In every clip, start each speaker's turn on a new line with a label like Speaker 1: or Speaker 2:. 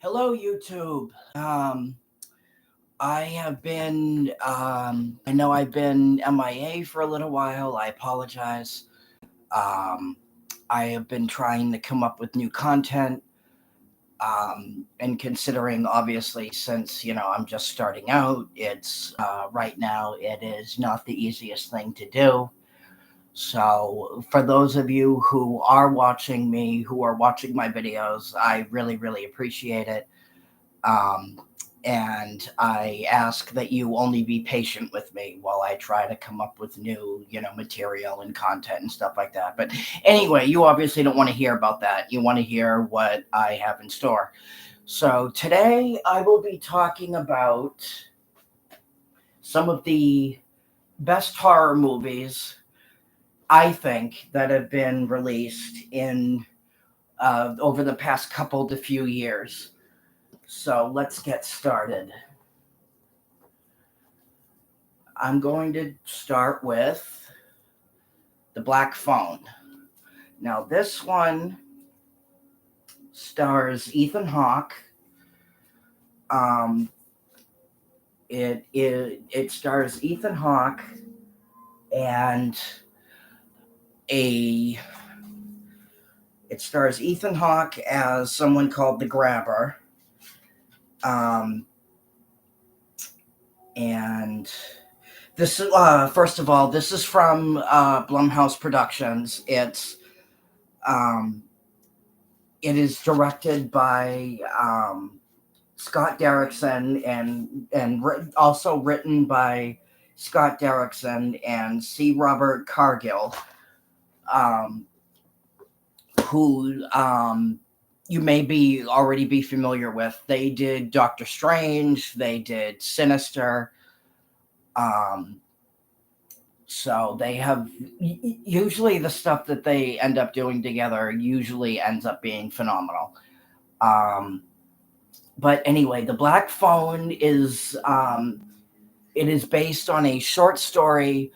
Speaker 1: Hello, YouTube. I have been, I know I've been MIA for a little while. I apologize. Um, I have been trying to come up with new content. And considering, obviously, since, I'm just starting out, right now, it is not the easiest thing to do. So, for those of you who are watching me, who are watching my videos, I really, really appreciate it. Um, and I ask that you only be patient with me while I try to come up with new, material and content and stuff like that. But anyway, you obviously don't want to hear about that. You want to hear what I have in store. So today I will be talking about some of the best horror movies I think that have been released in over the past couple to few years. So let's get started. I'm going to start with The Black Phone. Now, this one stars Ethan Hawke. Um, it stars Ethan Hawke and a it stars Ethan Hawke as someone called the Grabber. Um, and this first of all, this is from Blumhouse Productions. Um, it is directed by Scott Derrickson also written by Scott Derrickson and C. Robert Cargill, um, who you may be already be familiar with. They did Doctor Strange. They did Sinister. Um, so they have usually the stuff that they end up doing together usually ends up being phenomenal. Um, but anyway, The Black Phone is it is based on a short story.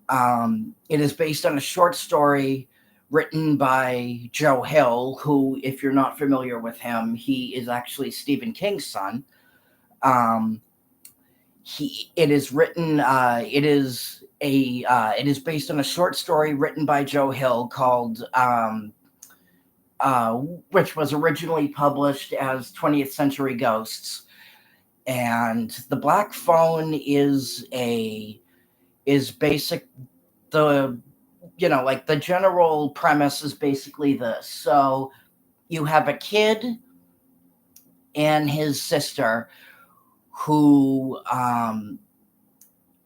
Speaker 1: It is based on a short story written by Joe Hill, who, if you're not familiar with him, he is actually Stephen King's son. Um, it is written. It is based on a short story written by Joe Hill called uh, which was originally published as 20th Century Ghosts. And The Black Phone is basic the like the general premise is basically this. So you have a kid and his sister who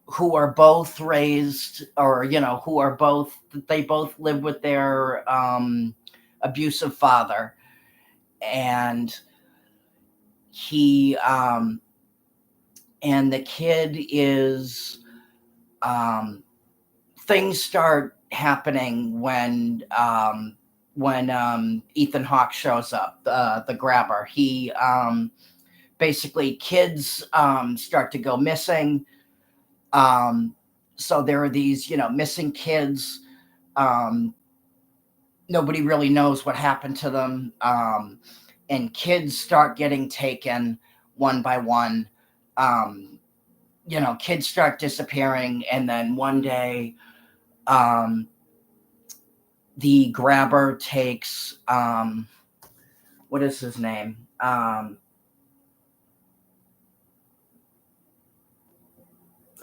Speaker 1: who are both raised, or who are both they both live with their abusive father. And he and the kid is um things start happening when Ethan Hawke shows up, the Grabber. He basically kids start to go missing. Um, so there are these missing kids. Um, Nobody really knows what happened to them, and kids start getting taken one by one. Um, Kids start disappearing, and then one day. Um, the Grabber takes what is his name?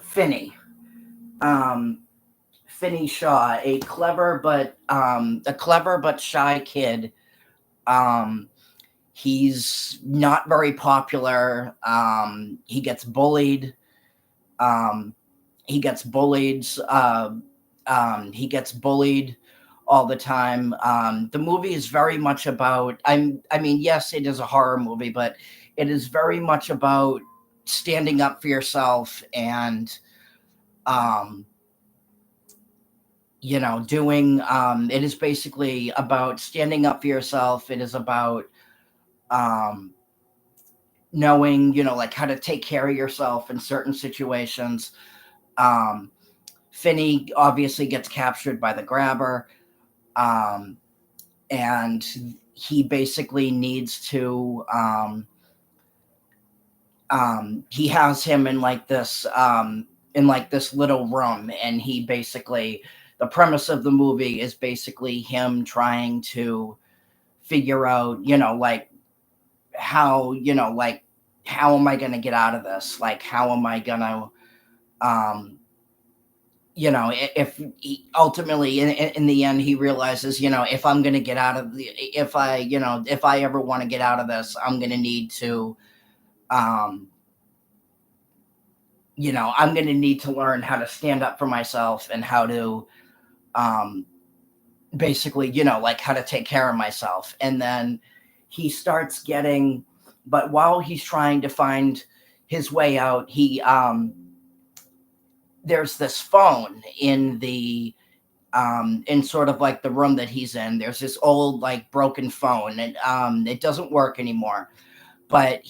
Speaker 1: Finney. Um, Finney Shaw, a clever but shy kid. Um, he's not very popular. He gets bullied. Um, he gets bullied. He gets bullied all the time. The movie is very much about. I mean, yes, it is a horror movie, but it is very much about standing up for yourself and um, doing. It is basically about standing up for yourself. It is about um, knowing, like how to take care of yourself in certain situations. Um, Finney obviously gets captured by the Grabber. Um, and he basically needs to he has him in like this little room, and he basically, the premise of the movie is basically him trying to figure out, like how, like how am I going to get out of this? Like how am I going to if he, ultimately in the end he realizes, if I'm going to get out of the, if I ever want to get out of this, I'm going to need to I'm going to need to learn how to stand up for myself, and how to basically, like how to take care of myself. And then he starts getting, but while he's trying to find his way out, he there's this phone in the in sort of like the room that he's in. There's this old like broken phone, and it doesn't work anymore. But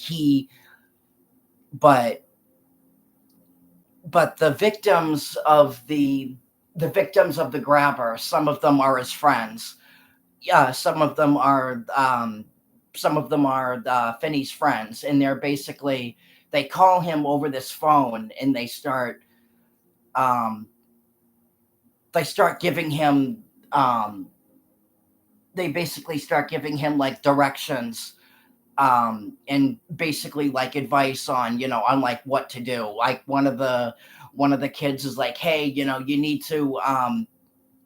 Speaker 1: but the victims of the grabber, some of them are his friends. Yeah, some of them are Finney's friends, and they're basically, they call him over this phone, and they start giving him they basically start giving him like directions, and basically like advice on, on like what to do. Like one of the kids is like, hey, you need to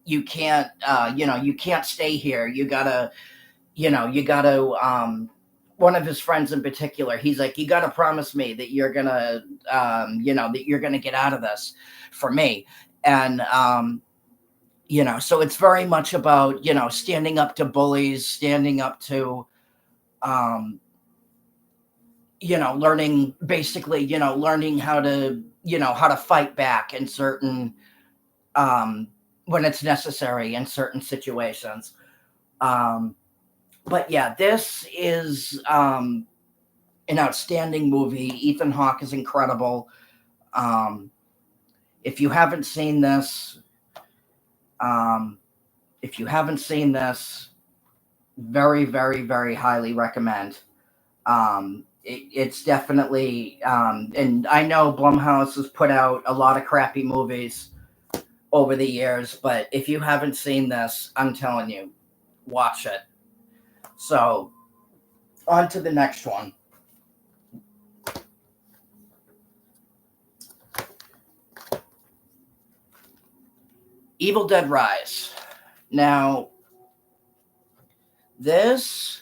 Speaker 1: you can't you can't stay here, you gotta one of his friends in particular, he's like, you gotta promise me that you're gonna that you're gonna get out of this for me. And so it's very much about, standing up to bullies, standing up to learning, basically, learning how to, how to fight back in certain, when it's necessary in certain situations. But yeah, this is an outstanding movie. Ethan Hawke is incredible. If you haven't seen this, very, very, very highly recommend. It's definitely, and I know Blumhouse has put out a lot of crappy movies over the years, but if you haven't seen this, I'm telling you, watch it. So, on to the next one. Evil Dead Rise. Now, this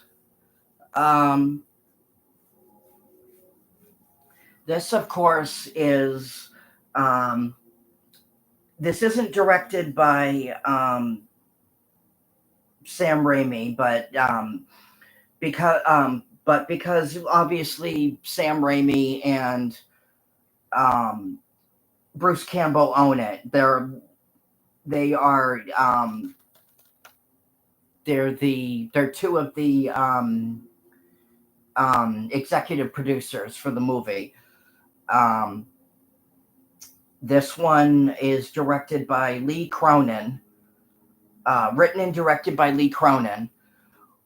Speaker 1: of course is this isn't directed by Sam Raimi, but because obviously Sam Raimi and Bruce Campbell own it. They're two of the executive producers for the movie. This one is directed by Lee Cronin, written and directed by Lee Cronin,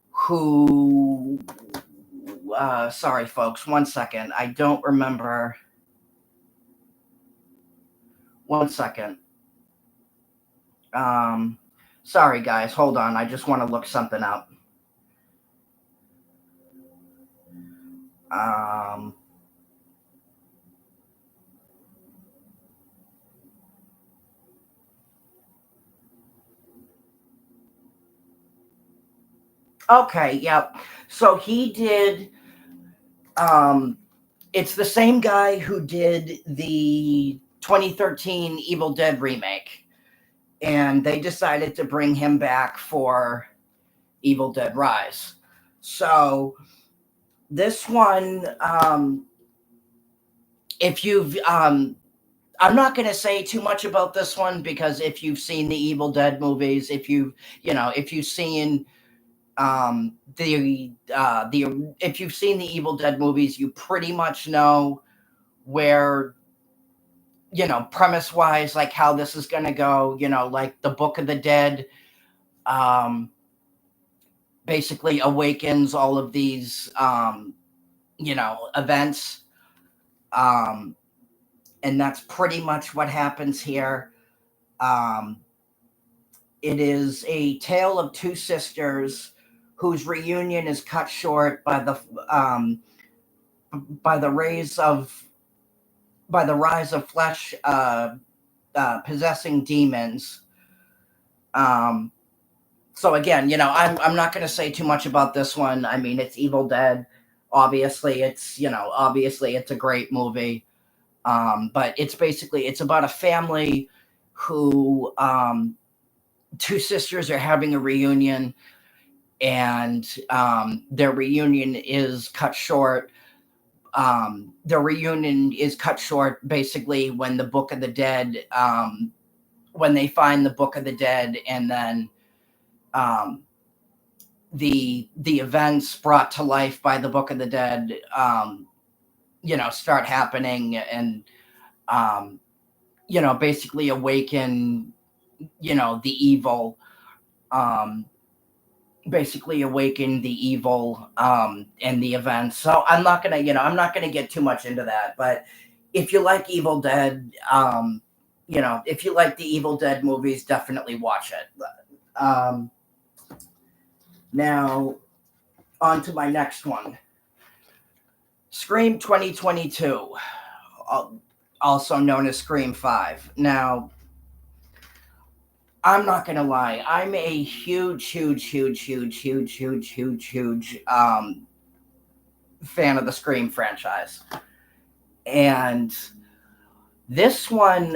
Speaker 1: who, sorry folks, one second, I don't remember. One second. Sorry guys, hold on, I just want to look something up. Okay, yep. So he did, it's the same guy who did the 2013 Evil Dead remake, and they decided to bring him back for Evil Dead Rise. So this one, if you've, I'm not going to say too much about this one, because if you've seen the Evil Dead movies, if you've seen if you've seen the Evil Dead movies, you pretty much know where, premise wise, like how this is going to go, like the Book of the Dead, basically awakens all of these, events. Um, and that's pretty much what happens here. Um, it is a tale of two sisters whose reunion is cut short um, by the rays of by the rise of flesh possessing demons. Um, so again, I'm not going to say too much about this one. I mean, it's Evil Dead. Obviously it's a great movie. But it's about a family who, two sisters are having a reunion, and their reunion is cut short. Their reunion is cut short basically when the Book of the Dead, when they find the Book of the Dead, and then um, the events brought to life by the Book of the Dead, start happening, and um, basically awaken, the evil, um, basically awaken the evil, and the events. So I'm not gonna get too much into that. But if you like Evil Dead, if you like the Evil Dead movies, definitely watch it. Now, on to my next one, Scream 2022, also known as Scream 5. Now, I'm not gonna lie, I'm a huge fan of the Scream franchise. And this one,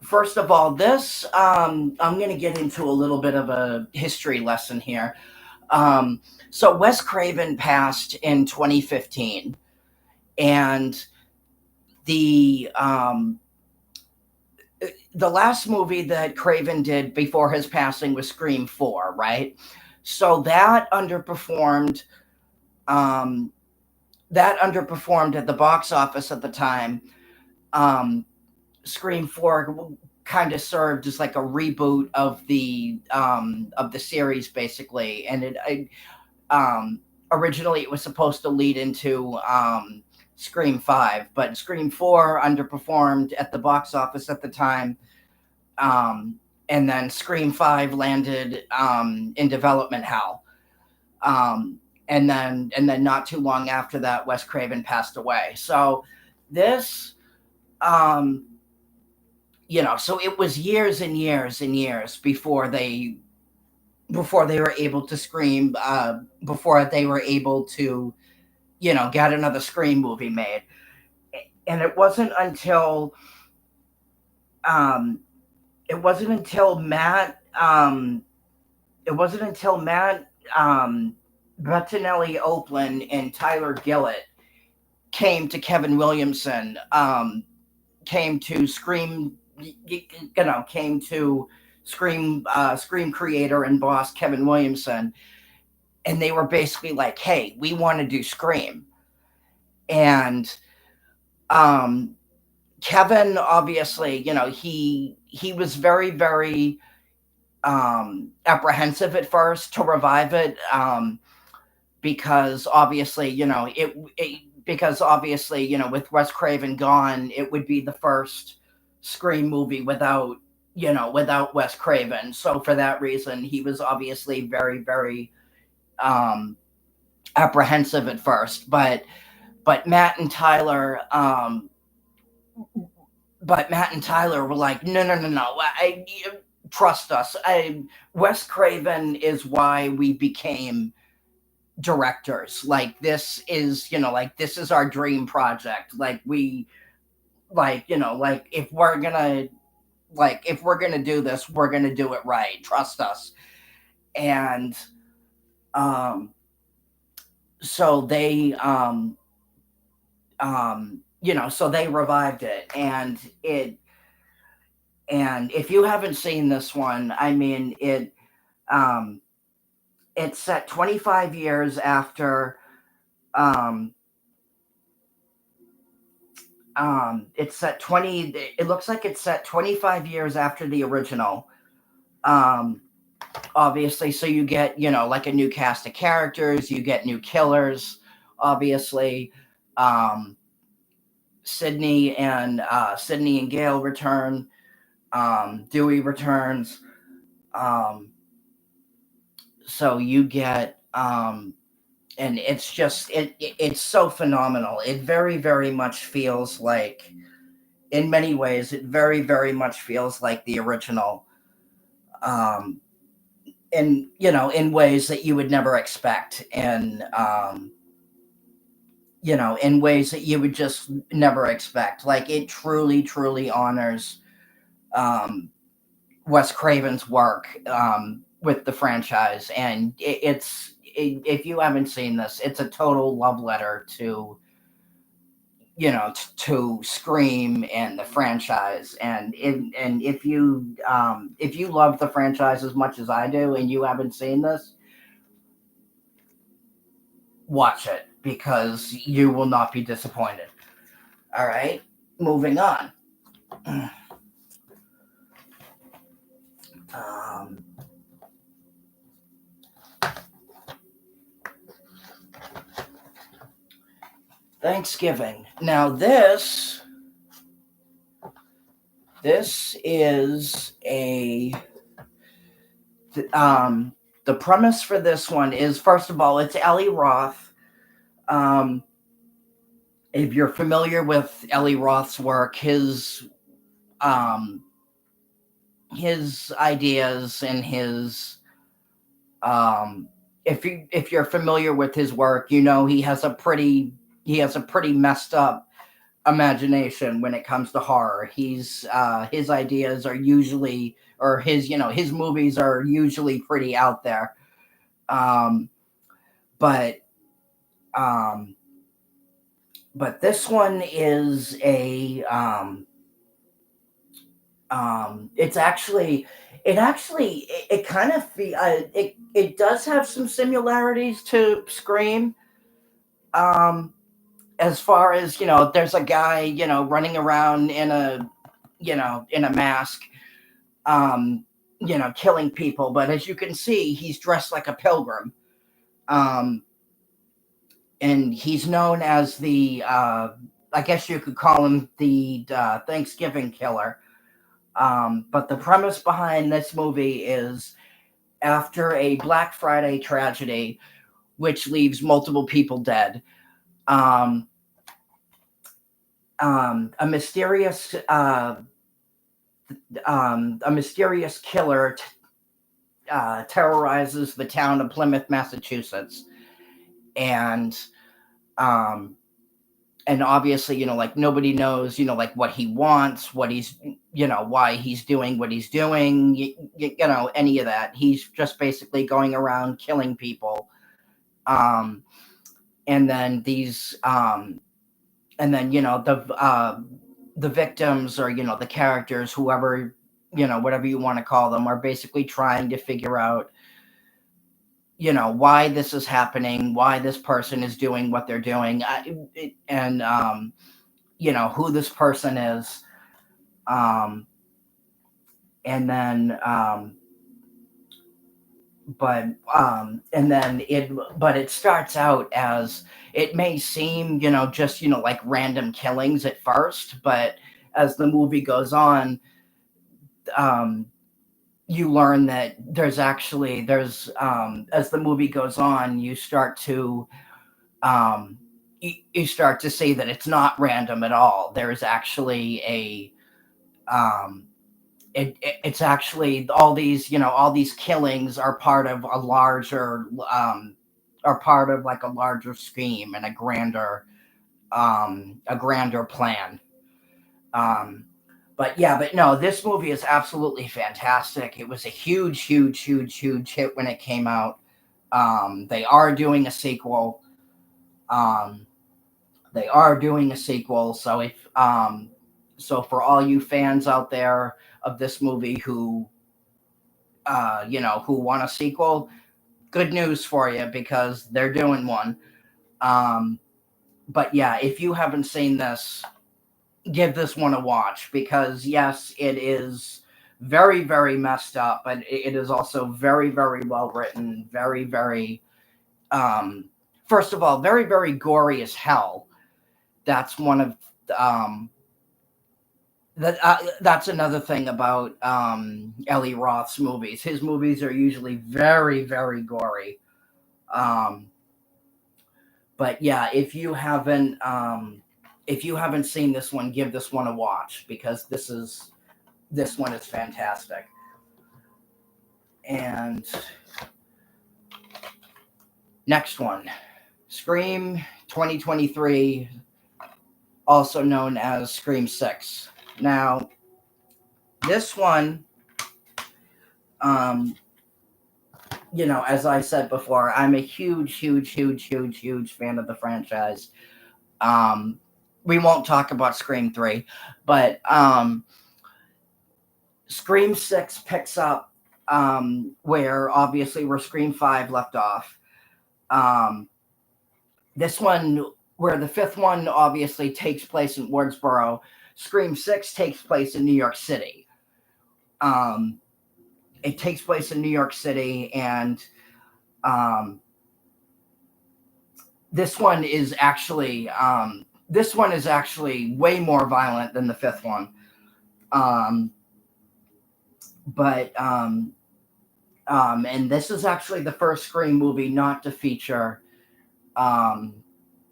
Speaker 1: first of all, I'm gonna get into a little bit of a history lesson here. So Wes Craven passed in 2015, and the the last movie that Craven did before his passing was Scream 4, right? So um, that underperformed at the box office at the time. Um, Scream 4 kind of served as like a reboot of the series, basically, and originally it was supposed to lead into Scream 5, but Scream 4 underperformed at the box office at the time. Um, and then Scream 5 landed in development hell. And then not too long after that, Wes Craven passed away. So this, um, so it was years and years and years before they were able to Scream, before they were able to, get another Scream movie made. And um, it wasn't until Matt Bettinelli Oakland and Tyler Gillett Kevin Williamson, came to Scream, came to Scream creator and boss Kevin Williamson, and they were basically like, "Hey, we want to do Scream." And um, Kevin, obviously, he was very, very apprehensive at first to revive it, because obviously, with Wes Craven gone, it would be the first Scream movie without Wes Craven. So for that reason, he was obviously very, very um, apprehensive at first. But Matt and Tyler, were like, no, no, no, no, trust us. Wes Craven is why we became directors. Like, this is our dream project. If we're gonna do this, we're gonna do it right. Trust us. And so they revived it, and if you haven't seen this one, I mean, um, it's set 25 years after. Um, it's set 20. It looks like it's set 25 years after the original. Um, obviously. So you get, like a new cast of characters, you get new killers, obviously. Um, Sydney and Gale return. Dewey returns. Um, so you get, and it's just it's so phenomenal. It very very much feels like, in many ways, it very very much feels like the original. Um, in ways that you would never expect, and in ways that you would just never expect. Like, it truly truly honors um Wes Craven's work with the franchise, and if you haven't seen this, it's a total love letter to, to Scream and the franchise. And if you love the franchise as much as I do, and you haven't seen this, watch it, because you will not be disappointed. All right, moving on. Um, Thanksgiving. Now this is um the premise for this one is, first of all, it's Eli Roth. Um, if you're familiar with Eli Roth's work, um his ideas and his um if you're familiar with his work, he has a pretty messed up imagination when it comes to horror. His ideas are usually, or his movies are usually pretty out there. Um, but um, but this one is it's actually it kind of it does have some similarities to Scream. Um, as far as, there's a guy, running around in a mask, um, killing people. But as you can see, he's dressed like a pilgrim. Um, and he's known as I guess you could call him the Thanksgiving killer. But the premise behind this movie is, after a Black Friday tragedy, which leaves multiple people dead, um, a mysterious killer terrorizes the town of Plymouth, Massachusetts, and um, and obviously, like, nobody knows, like, what he wants, what he's, why he's doing what he's doing, any of that. He's just basically going around killing people. Um, and then the victims, or the characters, whoever, whatever you want to call them, are basically trying to figure out, why this is happening, why this person is doing what they're doing, and who this person is. um and then but it starts out as, it may seem, just, like, random killings at first, but as the movie goes on, um you learn that as the movie goes on, um you start to see that it's not random at all. There's actually um it's actually, all these killings are part of a larger, are part of, like, a larger scheme, and a grander plan. um but no, this movie is absolutely fantastic. It was a huge huge huge huge hit when it came out. They are doing a sequel. um so if so for all you fans out there of this movie who want a sequel, good news for you, because they're doing one. Um, but yeah, if you haven't seen this, give this one a watch, because yes, it is very, very messed up, but it is also very, very well written, very, very, first of all, very, very gory as hell. That's one of, that's another thing about Eli Roth's movies. His movies are usually very, very gory. But yeah, if you haven't seen this one, give this one a watch, because this one is fantastic. And next one, Scream 2023, also known as Scream 6. Now, this one, as I said before, I'm a huge fan of the franchise. We won't talk about Scream 3, but Scream 6 picks up where Scream 5 left off. This one, where the fifth one obviously takes place in Woodsboro, Scream 6 takes place in New York City. It takes place in New York City, and this one is actually way more violent than the fifth one. And this is actually the first Scream movie not to feature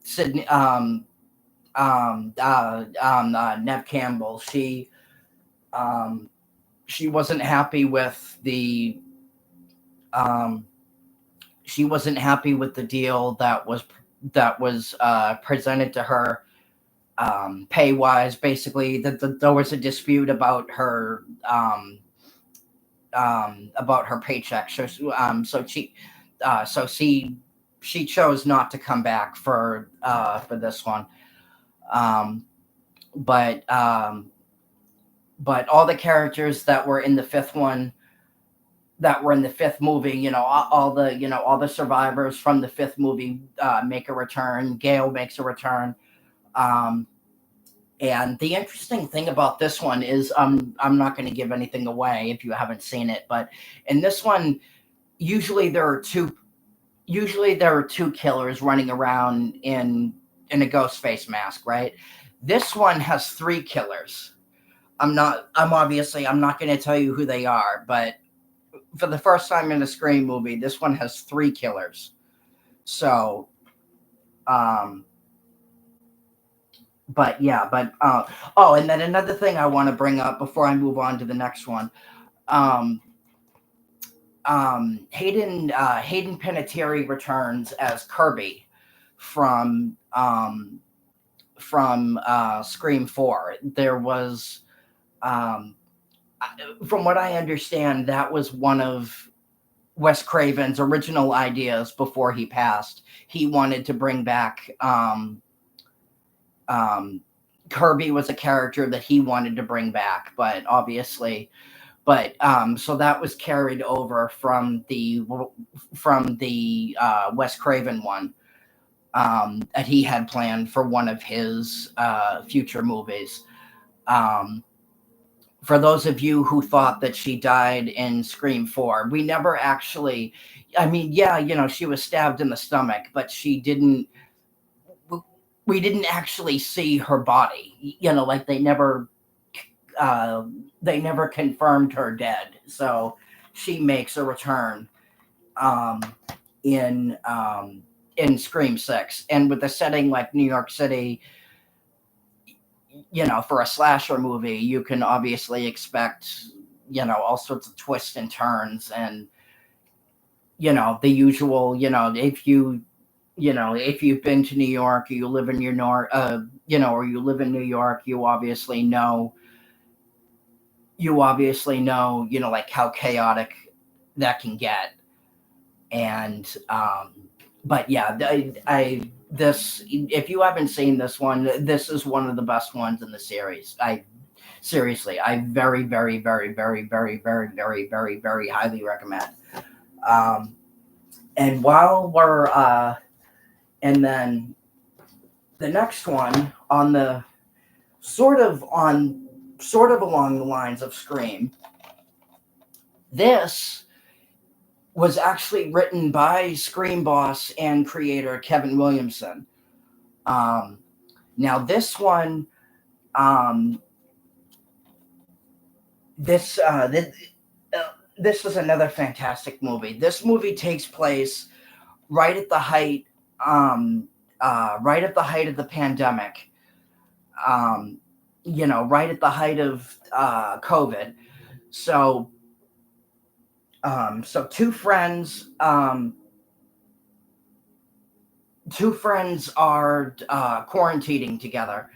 Speaker 1: Sydney, Neve Campbell. She wasn't happy with the deal that was presented to her, pay wise. Basically, there was a dispute about her paycheck. So she chose not to come back for this one. But all the characters that were in the fifth one, that were in the fifth movie, all the survivors from the fifth movie make a return. Gale makes a return. And the interesting thing about this one is, I'm not going to give anything away if you haven't seen it, but in this one, usually there are two killers running around in a ghost face mask, right? This one has 3 killers. I'm not going to tell you who they are, but for the first time in a Scream movie, this one has 3 killers. So, and then another thing I want to bring up before I move on to the next one. Hayden Panettiere returns as Kirby from Scream 4. There was, from what I understand, that was one of Wes Craven's original ideas before he passed. He wanted to bring back Kirby was a character that he wanted to bring back, so that was carried over from the Wes Craven one that he had planned for one of his future movies. For those of you who thought that she died in Scream 4, we never actually, she was stabbed in the stomach, but we didn't actually see her body, like they never confirmed her dead. So she makes a return in Scream 6. And with a setting like New York City, for a slasher movie, you can obviously expect, all sorts of twists and turns, and, the usual, if you've been to New York, or you live in or you live in New York, you obviously know, like how chaotic that can get. And, but yeah, if you haven't seen this one, this is one of the best ones in the series. I very, very, very, very, very, very, very, very, very highly recommend. And while we're, and then the next one sort of along the lines of Scream This was actually written by Scream boss and creator Kevin Williamson. Um, Now this one, um, this this was another fantastic movie. This movie takes place right at the height, um, right at the height of the pandemic. Um, right at the height of COVID. So, so two friends are quarantining together,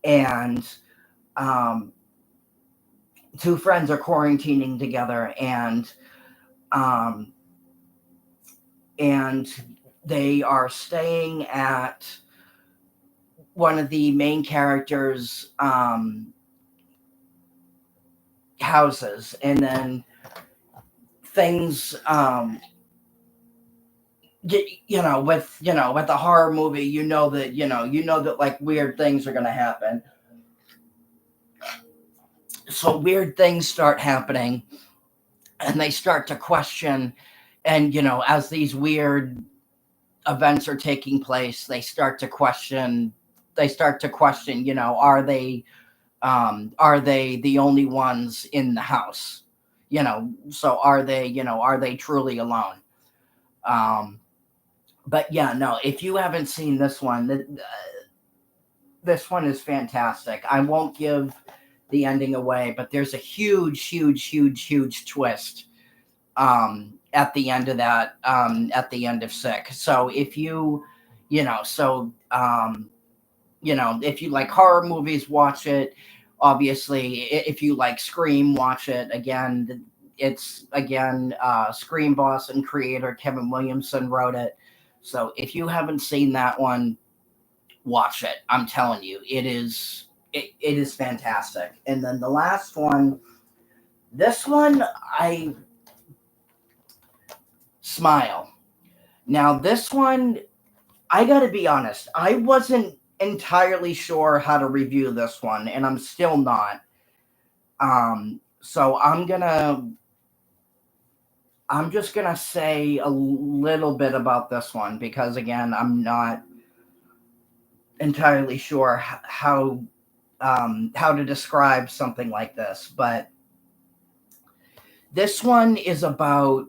Speaker 1: and um, two friends are quarantining together, um, and they are staying at one of the main characters' houses, and then things, with a horror movie, that like weird things are gonna happen. So weird things start happening, and they start to question, and as these weird events are taking place, they start to question, are they the only ones in the house? So are they truly alone? Um, but yeah, no, if you haven't seen this one, this one is fantastic. I won't give the ending away, but there's a huge, huge, huge, huge twist at the end of that, at the end of Sick. So if you, if you like horror movies, watch it. Obviously, if you like Scream, watch it. Again, it's again Scream boss and creator Kevin Williamson wrote it. So if you haven't seen that one, watch it. I'm telling you, it is fantastic. And then the last one, this one, I Smile. Now this one, I got to be honest, I wasn't entirely sure how to review this one, and I'm still not. So I'm just gonna say a little bit about this one because again, I'm not entirely sure how to describe something like this, but this one is about,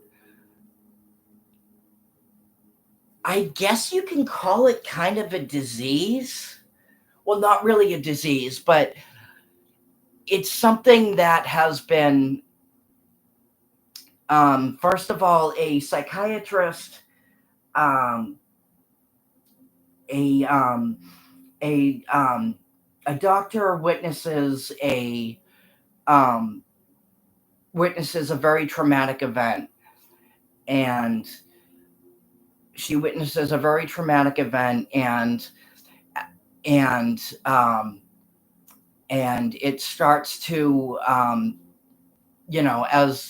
Speaker 1: I guess you can call it kind of a disease. Well, not really a disease, but it's something that has been, first of all, a psychiatrist, um, a um, a a doctor um, witnesses a very traumatic event, and she witnesses a very traumatic event, and um, and it starts to, as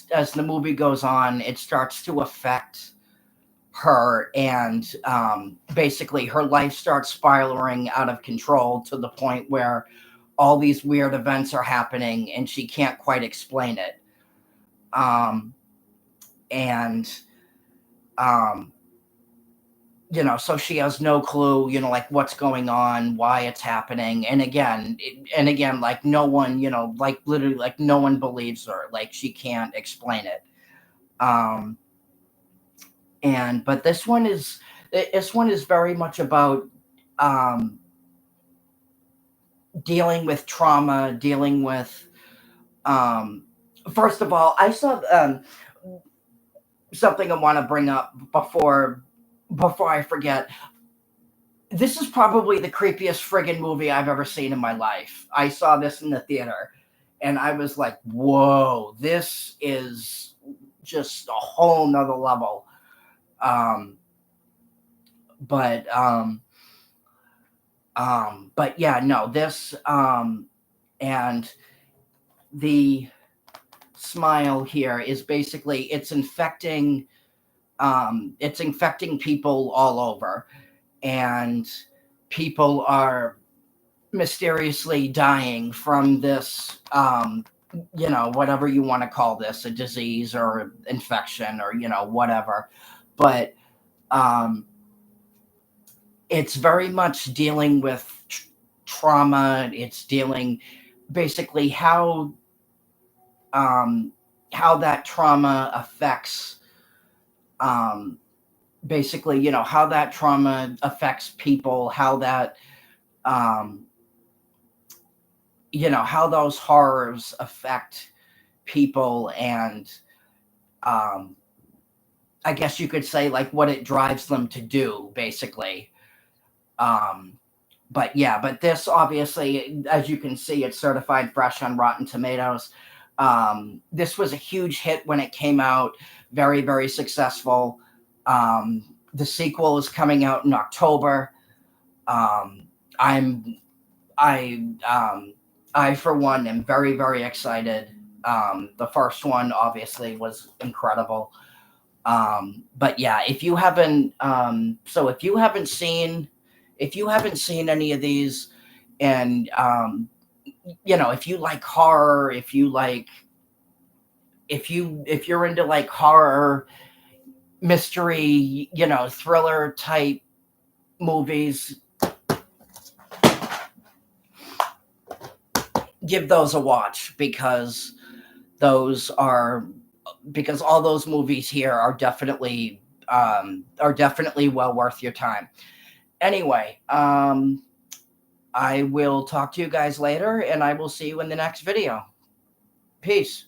Speaker 1: the movie goes on, it starts to affect her, and basically her life starts spiraling out of control to the point where all these weird events are happening and she can't quite explain it. um, and um, so she has no clue, like what's going on, why it's happening, and again, like no one, like literally, like no one believes her, like she can't explain it. um, and but this one is very much about, um, dealing with trauma, dealing with, um, first of all, I saw, something I want to bring up before I forget. This is probably the creepiest friggin' movie I've ever seen in my life. I saw this in the theater, and I was like, "Whoa, this is just a whole nother level." Um, but yeah, no, this, and the Smile here is basically, it's infecting people all over, and people are mysteriously dying from this, you know, whatever you want to call this, a disease or infection or, you know, whatever. But um, it's very much dealing with trauma. It's dealing basically um, how that trauma affects, um, basically, you know, how that trauma affects people, how that, um, you know, how those horrors affect people, and um, I guess you could say like what it drives them to do, basically. Um, but yeah, but this obviously, as you can see, it's certified fresh on Rotten Tomatoes. This was a huge hit when it came out, very, very successful. The sequel is coming out in October. Um, I'm, I, I for one am very, very excited. The first one obviously was incredible. But yeah, if you haven't seen any of these, and you know, if you like horror, if you're into like horror, mystery, you know, thriller type movies, give those a watch, because those are because all those movies here are definitely well worth your time. Anyway, I will talk to you guys later, and I will see you in the next video. Peace.